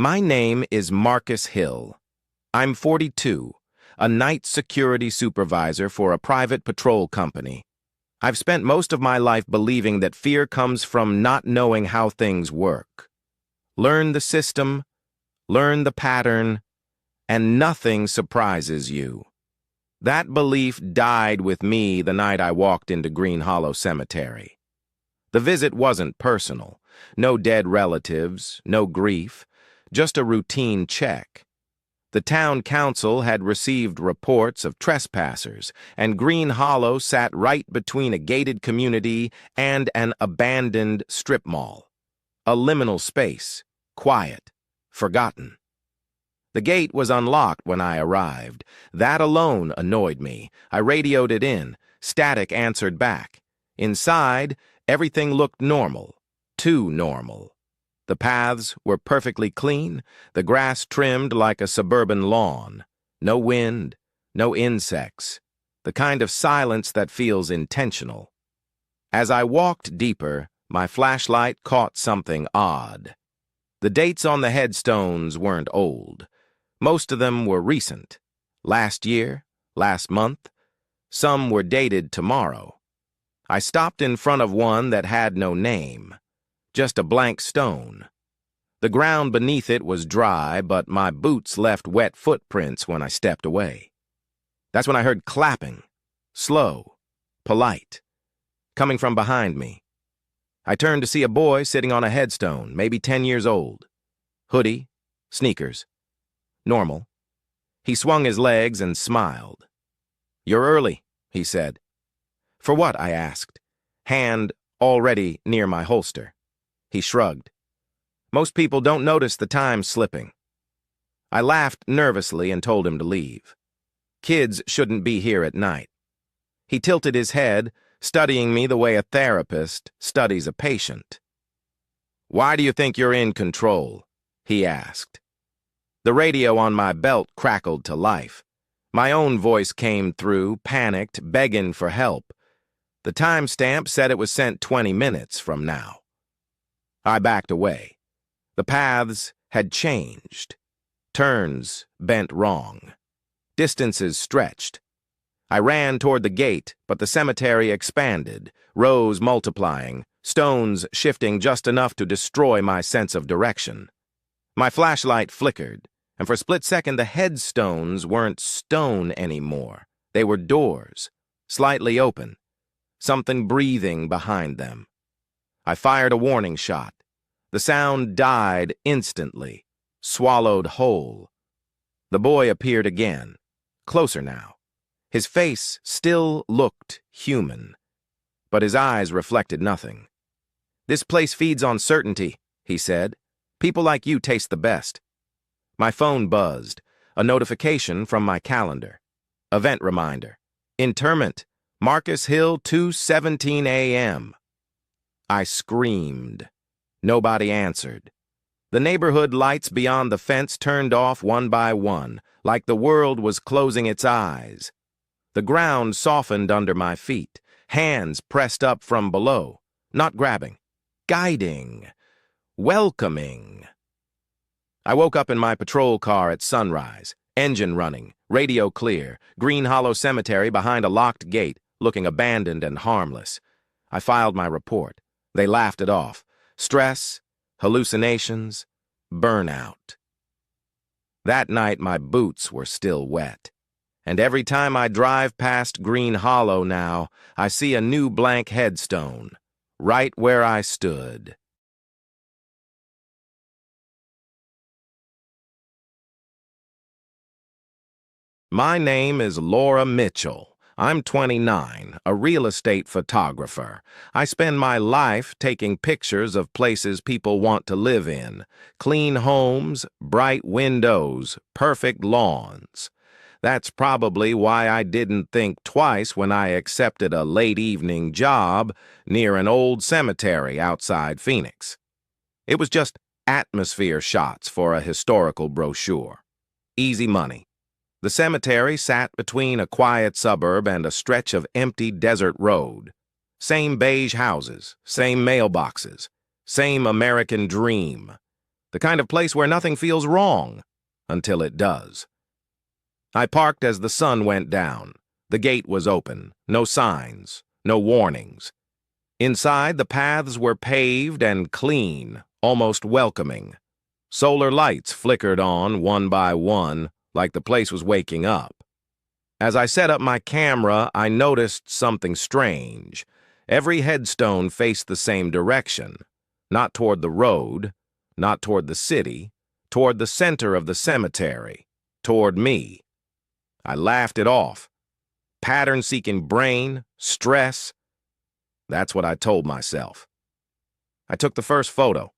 My name is Marcus Hill. I'm 42, a night security supervisor for a private patrol company. I've spent most of my life believing that fear comes from not knowing how things work. Learn the system, learn the pattern, and nothing surprises you. That belief died with me the night I walked into Green Hollow Cemetery. The visit wasn't personal. No dead relatives, no grief, just a routine check. The town council had received reports of trespassers, and Green Hollow sat right between a gated community and an abandoned strip mall. A liminal space, quiet, forgotten. The gate was unlocked when I arrived. That alone annoyed me. I radioed it in. Static answered back. Inside, everything looked normal. Too normal. The paths were perfectly clean, the grass trimmed like a suburban lawn. No wind, no insects. The kind of silence that feels intentional. As I walked deeper, my flashlight caught something odd. The dates on the headstones weren't old. Most of them were recent. Last year, last month. Some were dated tomorrow. I stopped in front of one that had no name. Just a blank stone. The ground beneath it was dry, but my boots left wet footprints when I stepped away. That's when I heard clapping, slow, polite, coming from behind me. I turned to see a boy sitting on a headstone, maybe 10 years old. Hoodie, sneakers. Normal. He swung his legs and smiled. "You're early," he said. "For what?" I asked, hand already near my holster. He shrugged. "Most people don't notice the time slipping." I laughed nervously and told him to leave. Kids shouldn't be here at night. He tilted his head, studying me the way a therapist studies a patient. "Why do you think you're in control?" he asked. The radio on my belt crackled to life. My own voice came through, panicked, begging for help. The timestamp said it was sent 20 minutes from now. I backed away. The paths had changed. Turns bent wrong. Distances stretched. I ran toward the gate, but the cemetery expanded, rows multiplying, stones shifting just enough to destroy my sense of direction. My flashlight flickered, and for a split second the headstones weren't stone anymore. They were doors, slightly open, something breathing behind them. I fired a warning shot. The sound died instantly, swallowed whole. The boy appeared again, closer now. His face still looked human, but his eyes reflected nothing. "This place feeds on certainty," he said. "People like you taste the best." My phone buzzed, a notification from my calendar. Event reminder. Interment, Marcus Hill, 2:17 a.m. I screamed. Nobody answered. The neighborhood lights beyond the fence turned off one by one, like the world was closing its eyes. The ground softened under my feet, hands pressed up from below, not grabbing, guiding, welcoming. I woke up in my patrol car at sunrise, engine running, radio clear, Green Hollow Cemetery behind a locked gate, looking abandoned and harmless. I filed my report. They laughed it off. Stress, hallucinations, burnout. That night my boots were still wet. And every time I drive past Green Hollow now, I see a new blank headstone, right where I stood. My name is Laura Mitchell. I'm 29, a real estate photographer. I spend my life taking pictures of places people want to live in. Clean homes, bright windows, perfect lawns. That's probably why I didn't think twice when I accepted a late evening job near an old cemetery outside Phoenix. It was just atmosphere shots for a historical brochure. Easy money. The cemetery sat between a quiet suburb and a stretch of empty desert road. Same beige houses, same mailboxes, same American dream. The kind of place where nothing feels wrong until it does. I parked as the sun went down. The gate was open. No signs, no warnings. Inside, the paths were paved and clean, almost welcoming. Solar lights flickered on one by one, like the place was waking up. As I set up my camera, I noticed something strange. Every headstone faced the same direction, not toward the road, not toward the city, toward the center of the cemetery, toward me. I laughed it off. Pattern-seeking brain, stress. That's what I told myself. I took the first photo,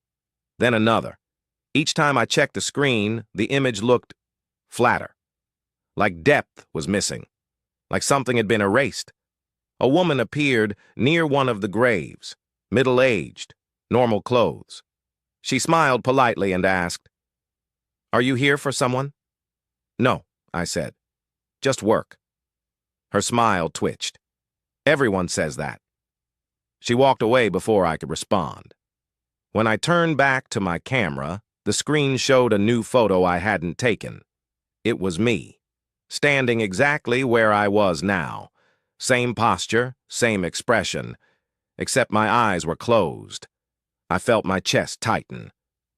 then another. Each time I checked the screen, the image looked flatter. Like depth was missing, like something had been erased. A woman appeared near one of the graves, middle-aged, normal clothes. She smiled politely and asked, "Are you here for someone?" "No," I said. "Just work." Her smile twitched. Everyone says that. She walked away before I could respond. When I turned back to my camera, the screen showed a new photo I hadn't taken. It was me, standing exactly where I was now. Same posture, same expression, except my eyes were closed. I felt my chest tighten.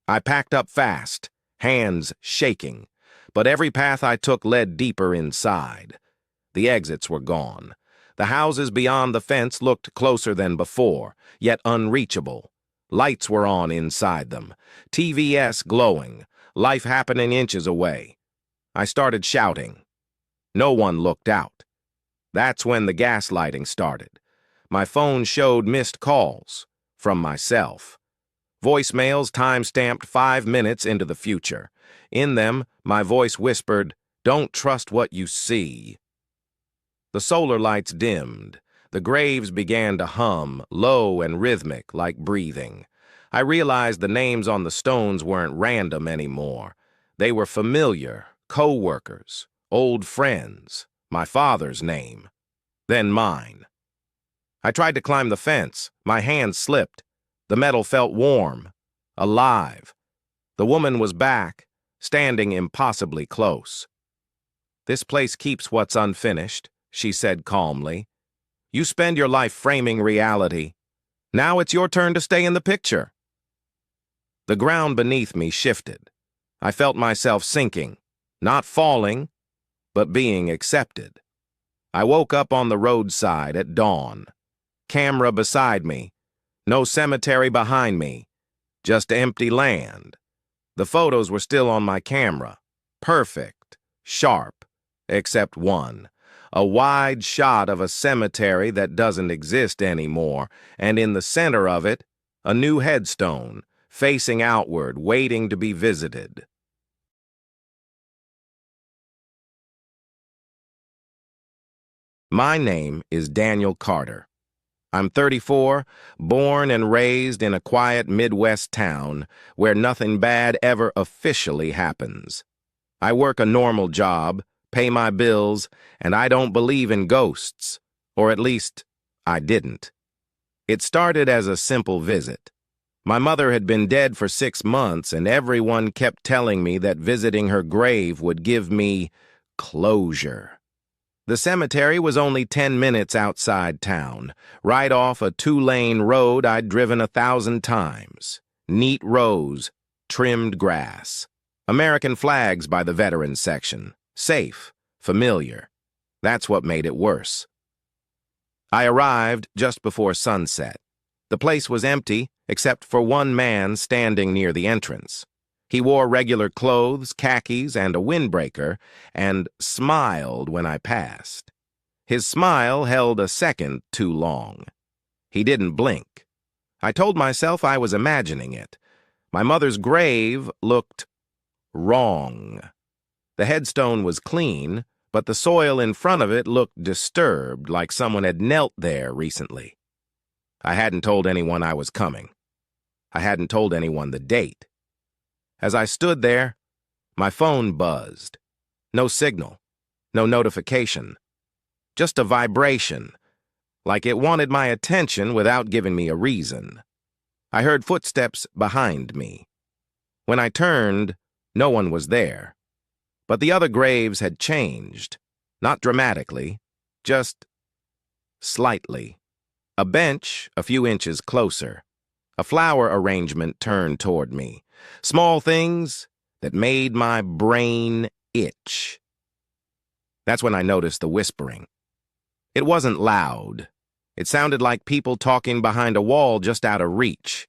I packed up fast, hands shaking, but every path I took led deeper inside. The exits were gone. The houses beyond the fence looked closer than before, yet unreachable. Lights were on inside them, TVS glowing, life happening inches away. I started shouting. No one looked out. That's when the gaslighting started. My phone showed missed calls from myself. Voicemails time-stamped 5 minutes into the future. In them, my voice whispered, "Don't trust what you see." The solar lights dimmed. The graves began to hum, low and rhythmic, like breathing. I realized the names on the stones weren't random anymore. They were familiar, co-workers, old friends, my father's name, then mine. I tried to climb the fence. My hand slipped. The metal felt warm, alive. The woman was back, standing impossibly close. "This place keeps what's unfinished," she said calmly. "You spend your life framing reality. Now it's your turn to stay in the picture." The ground beneath me shifted. I felt myself sinking, not falling, but being accepted. I woke up on the roadside at dawn. Camera beside me. No cemetery behind me. Just empty land. The photos were still on my camera. Perfect, sharp, except one. A wide shot of a cemetery that doesn't exist anymore, and in the center of it, a new headstone, facing outward, waiting to be visited. My name is Daniel Carter. I'm 34, born and raised in a quiet Midwest town where nothing bad ever officially happens. I work a normal job, pay my bills, and I don't believe in ghosts, or at least, I didn't. It started as a simple visit. My mother had been dead for 6 months, and everyone kept telling me that visiting her grave would give me closure. The cemetery was only 10 minutes outside town, right off a 2-lane road I'd driven 1,000 times. Neat rows, trimmed grass. American flags by the veterans section. Safe, familiar. That's what made it worse. I arrived just before sunset. The place was empty, except for one man standing near the entrance. He wore regular clothes, khakis, and a windbreaker, and smiled when I passed. His smile held a second too long. He didn't blink. I told myself I was imagining it. My mother's grave looked wrong. The headstone was clean, but the soil in front of it looked disturbed, like someone had knelt there recently. I hadn't told anyone I was coming. I hadn't told anyone the date. As I stood there, my phone buzzed. No signal, no notification, just a vibration, like it wanted my attention without giving me a reason. I heard footsteps behind me. When I turned, no one was there. But the other graves had changed. Not dramatically, just slightly. A bench a few inches closer. A flower arrangement turned toward me. Small things that made my brain itch. That's when I noticed the whispering. It wasn't loud. It sounded like people talking behind a wall just out of reach.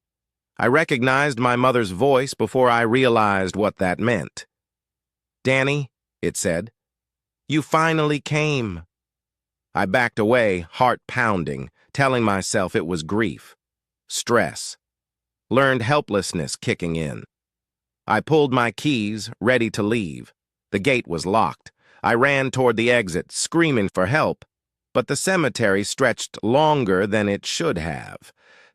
I recognized my mother's voice before I realized what that meant. "Danny," it said, "you finally came." I backed away, heart pounding, telling myself it was grief, stress, learned helplessness kicking in. I pulled my keys, ready to leave. The gate was locked. I ran toward the exit, screaming for help. But the cemetery stretched longer than it should have.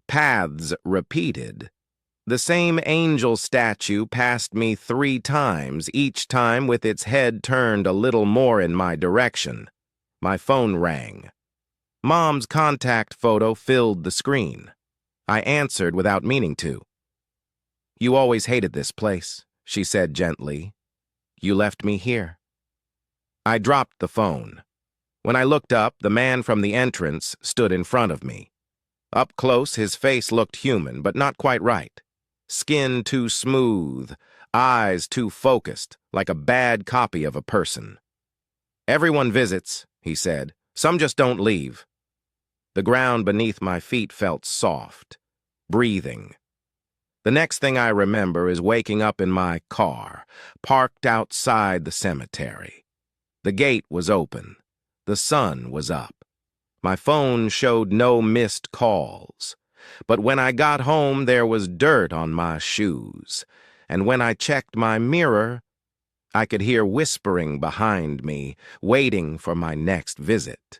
Paths repeated. The same angel statue passed me 3 times, each time with its head turned a little more in my direction. My phone rang. Mom's contact photo filled the screen. I answered without meaning to. "You always hated this place," she said gently. "You left me here." I dropped the phone. When I looked up, the man from the entrance stood in front of me. Up close, his face looked human, but not quite right. Skin too smooth, eyes too focused, like a bad copy of a person. "Everyone visits," he said. "Some just don't leave." The ground beneath my feet felt soft, breathing. The next thing I remember is waking up in my car, parked outside the cemetery. The gate was open. The sun was up. My phone showed no missed calls. But when I got home, there was dirt on my shoes. And when I checked my mirror, I could hear whispering behind me, waiting for my next visit.